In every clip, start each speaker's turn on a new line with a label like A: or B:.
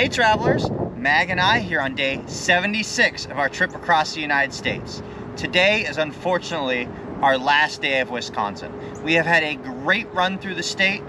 A: Hey travelers, Mag and I here on day 76 of our trip across the United States. Today is unfortunately our last day of Wisconsin. We have had a great run through the state,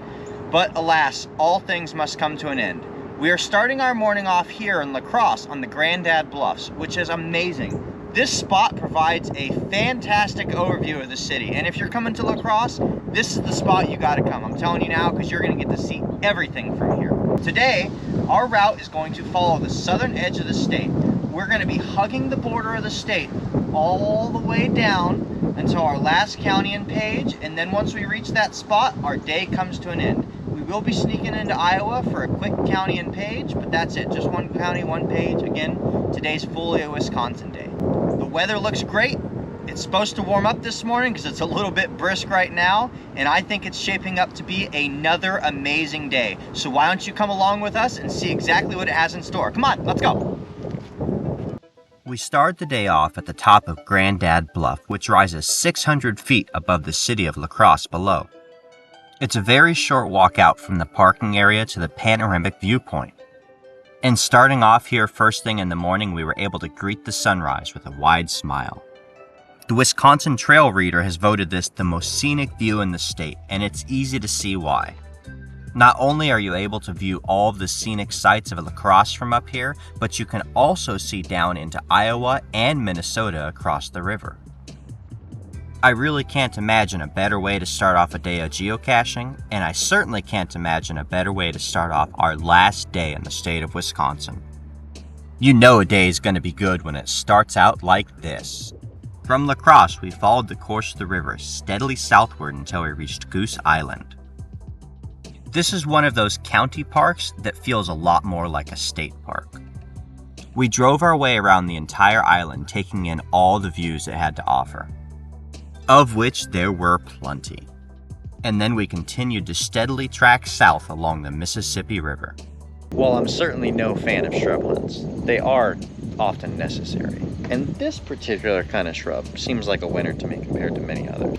A: but alas, all things must come to an end. We are starting our morning off here in La Crosse on the Grandad Bluffs, which is amazing. This spot provides a fantastic overview of the city, and if you're coming to La Crosse, this is the spot you gotta come. I'm telling you now, because you're gonna get to see everything from here. Today, our route is going to follow the southern edge of the state. We're gonna be hugging the border of the state all the way down until our last county and page, and then once we reach that spot, our day comes to an end. We will be sneaking into Iowa for a quick county and page, but that's it, just one county, one page. Again, today's fully a Wisconsin day. The weather looks great. It's supposed to warm up this morning because it's a little bit brisk right now, and I think it's shaping up to be another amazing day. So why don't you come along with us and see exactly what it has in store. Come on, let's go. We start the day off at the top of Grandad Bluff, which rises 600 feet above the city of La Crosse below. It's a very short walk out from the parking area to the panoramic viewpoint. And starting off here first thing in the morning, we were able to greet the sunrise with a wide smile. The Wisconsin Trail Reader has voted this the most scenic view in the state, and it's easy to see why. Not only are you able to view all of the scenic sights of La Crosse from up here, but you can also see down into Iowa and Minnesota across the river. I really can't imagine a better way to start off a day of geocaching, and I certainly can't imagine a better way to start off our last day in the state of Wisconsin. You know a day is going to be good when it starts out like this. From La Crosse, we followed the course of the river steadily southward until we reached Goose Island. This is one of those county parks that feels a lot more like a state park. We drove our way around the entire island, taking in all the views it had to offer, of which there were plenty. And then we continued to steadily track south along the Mississippi River. While I'm certainly no fan of shrublands, they are often necessary. And this particular kind of shrub seems like a winner to me compared to many others.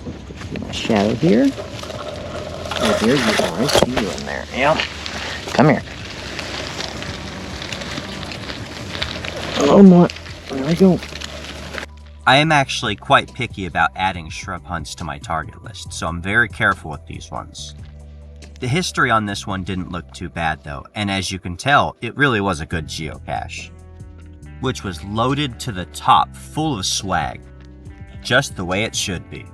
A: Shadow here. Oh, there you are. I see you in there. Yep. Come here. Oh, more. There we go. I am actually quite picky about adding shrub hunts to my target list, so I'm very careful with these ones. The history on this one didn't look too bad though, and as you can tell, it really was a good geocache, which was loaded to the top full of swag, just the way it should be.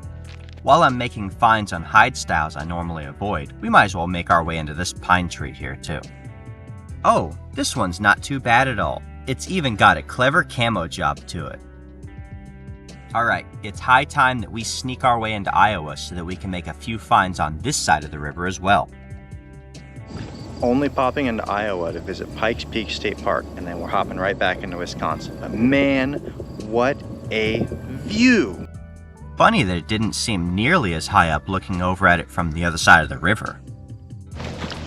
A: While I'm making finds on hide styles I normally avoid, we might as well make our way into this pine tree here too. Oh, this one's not too bad at all. It's even got a clever camo job to it. Alright, it's high time that we sneak our way into Iowa so that we can make a few finds on this side of the river as well. Only popping into Iowa to visit Pikes Peak State Park, and then we're hopping right back into Wisconsin. But man, what a view! Funny that it didn't seem nearly as high up looking over at it from the other side of the river.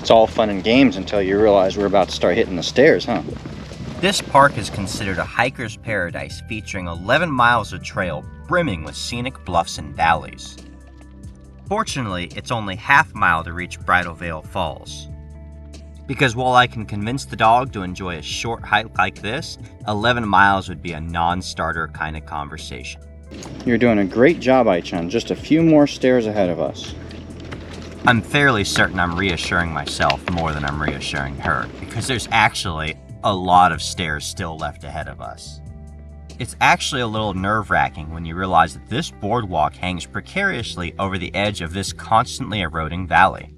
A: It's all fun and games until you realize we're about to start hitting the stairs, huh? This park is considered a hiker's paradise, featuring 11 miles of trail brimming with scenic bluffs and valleys. Fortunately, it's only half a mile to reach Bridal Veil Falls. Because while I can convince the dog to enjoy a short hike like this, 11 miles would be a non-starter kind of conversation. You're doing a great job, Ai-chan. Just a few more stairs ahead of us. I'm fairly certain I'm reassuring myself more than I'm reassuring her, because there's actually a lot of stairs still left ahead of us. It's actually a little nerve-wracking when you realize that this boardwalk hangs precariously over the edge of this constantly eroding valley.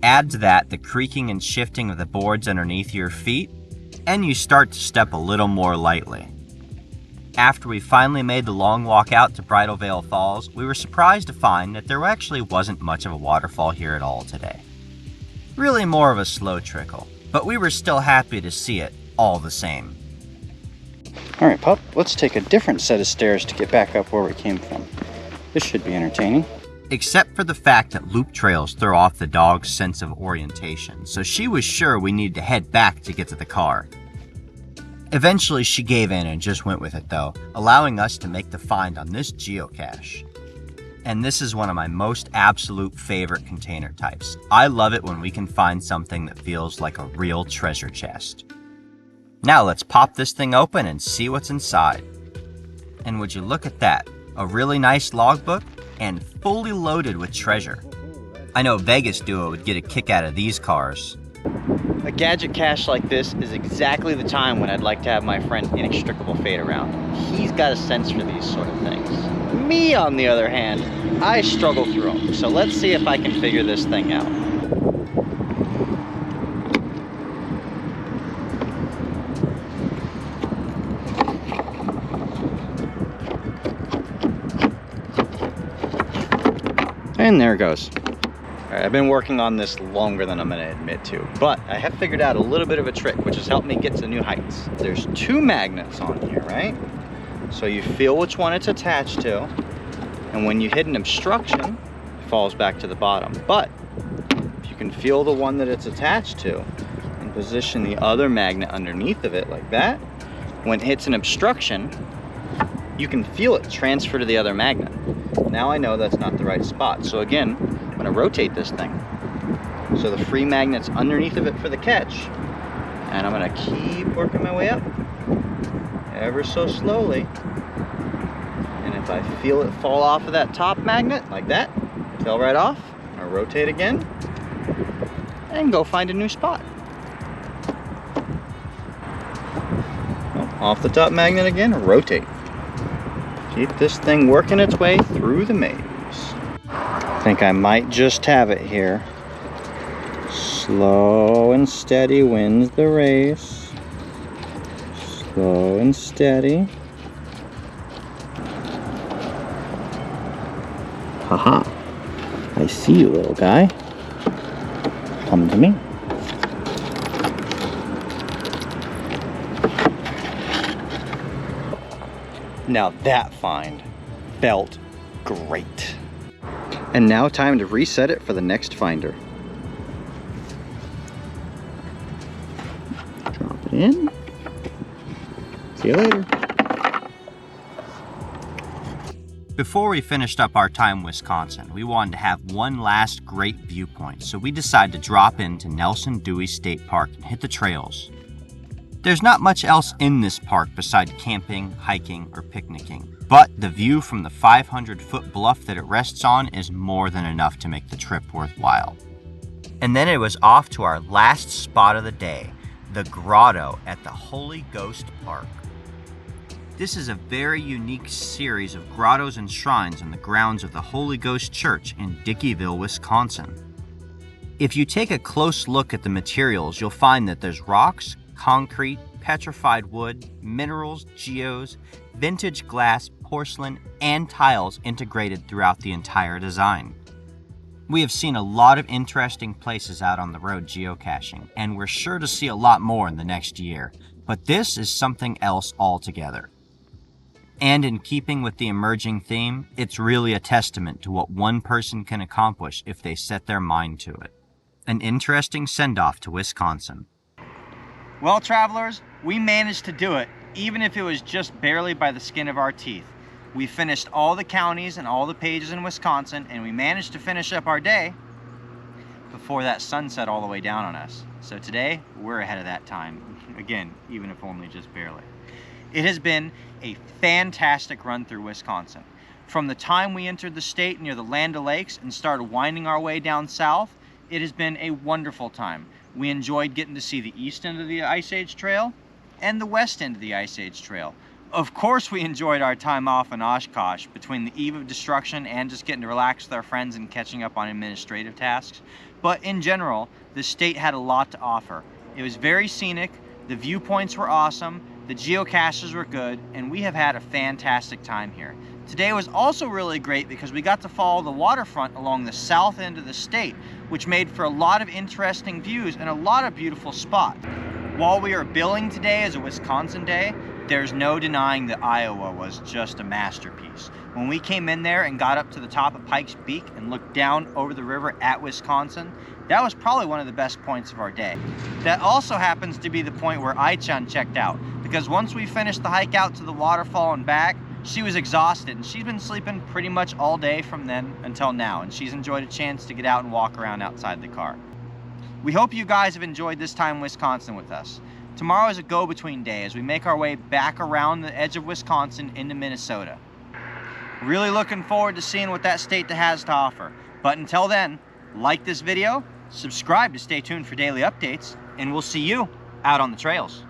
A: Add to that the creaking and shifting of the boards underneath your feet, and you start to step a little more lightly. After we finally made the long walk out to Bridal Veil Falls, we were surprised to find that there actually wasn't much of a waterfall here at all today. Really more of a slow trickle, but we were still happy to see it all the same. Alright, pup, let's take a different set of stairs to get back up where we came from. This should be entertaining. Except for the fact that loop trails throw off the dog's sense of orientation, so she was sure we needed to head back to get to the car. Eventually she gave in and just went with it though, allowing us to make the find on this geocache. And this is one of my most absolute favorite container types. I love it when we can find something that feels like a real treasure chest. Now let's pop this thing open and see what's inside. And would you look at that, a really nice logbook and fully loaded with treasure. I know Vegas Duo would get a kick out of these cars. A gadget cache like this is exactly the time when I'd like to have my friend Inextricable Fate around. He's got a sense for these sort of things. Me, on the other hand, I struggle through them. So let's see if I can figure this thing out. And there it goes. All right, I've been working on this longer than I'm gonna admit to, but I have figured out a little bit of a trick which has helped me get to new heights. There's two magnets on here, right? So you feel which one it's attached to, and when you hit an obstruction, it falls back to the bottom. But if you can feel the one that it's attached to and position the other magnet underneath of it like that, when it hits an obstruction, you can feel it transfer to the other magnet. Now I know that's not the right spot. So again, I'm gonna rotate this thing so the free magnet's underneath of it for the catch, and I'm gonna keep working my way up ever so slowly. And if I feel it fall off of that top magnet like that, it fell right off, I'm gonna rotate again and go find a new spot. Off the top magnet again, rotate. Keep this thing working its way through the maze. I think I might just have it here. Slow and steady wins the race. Slow and steady. Haha. I see you, little guy. Come to me. Now that find felt great. And now time to reset it for the next finder. Drop it in. See you later. Before we finished up our time in Wisconsin, we wanted to have one last great viewpoint, so we decided to drop into Nelson Dewey State Park and hit the trails. There's not much else in this park beside camping, hiking, or picnicking, but the view from the 500-foot bluff that it rests on is more than enough to make the trip worthwhile. And then it was off to our last spot of the day, the grotto at the Holy Ghost Park. This is a very unique series of grottos and shrines on the grounds of the Holy Ghost Church in Dickeyville, Wisconsin. If you take a close look at the materials, you'll find that there's rocks, concrete, petrified wood, minerals, geos, vintage glass, porcelain, and tiles integrated throughout the entire design. We have seen a lot of interesting places out on the road geocaching, and we're sure to see a lot more in the next year, but this is something else altogether. And in keeping with the emerging theme, it's really a testament to what one person can accomplish if they set their mind to it. An interesting send-off to Wisconsin. Well, travelers, we managed to do it, even if it was just barely by the skin of our teeth. We finished all the counties and all the pages in Wisconsin, and we managed to finish up our day before that sun set all the way down on us. So today, we're ahead of that time. Again, even if only just barely. It has been a fantastic run through Wisconsin. From the time we entered the state near the Land O'Lakes and started winding our way down south, it has been a wonderful time. We enjoyed getting to see the east end of the Ice Age Trail and the west end of the Ice Age Trail. Of course we enjoyed our time off in Oshkosh between the eve of destruction and just getting to relax with our friends and catching up on administrative tasks. But in general, the state had a lot to offer. It was very scenic, the viewpoints were awesome, the geocaches were good, and we have had a fantastic time here. Today was also really great because we got to follow the waterfront along the south end of the state, which made for a lot of interesting views and a lot of beautiful spots. While we are billing today as a Wisconsin day, there's no denying that Iowa was just a masterpiece. When we came in there and got up to the top of Pikes Peak and looked down over the river at Wisconsin, that was probably one of the best points of our day. That also happens to be the point where Ai-chan checked out, because once we finished the hike out to the waterfall and back, she was exhausted, and she's been sleeping pretty much all day from then until now, and she's enjoyed a chance to get out and walk around outside the car. We hope you guys have enjoyed this time in Wisconsin with us. Tomorrow is a go-between day as we make our way back around the edge of Wisconsin into Minnesota. Really looking forward to seeing what that state has to offer. But until then, like this video, subscribe to stay tuned for daily updates, and we'll see you out on the trails.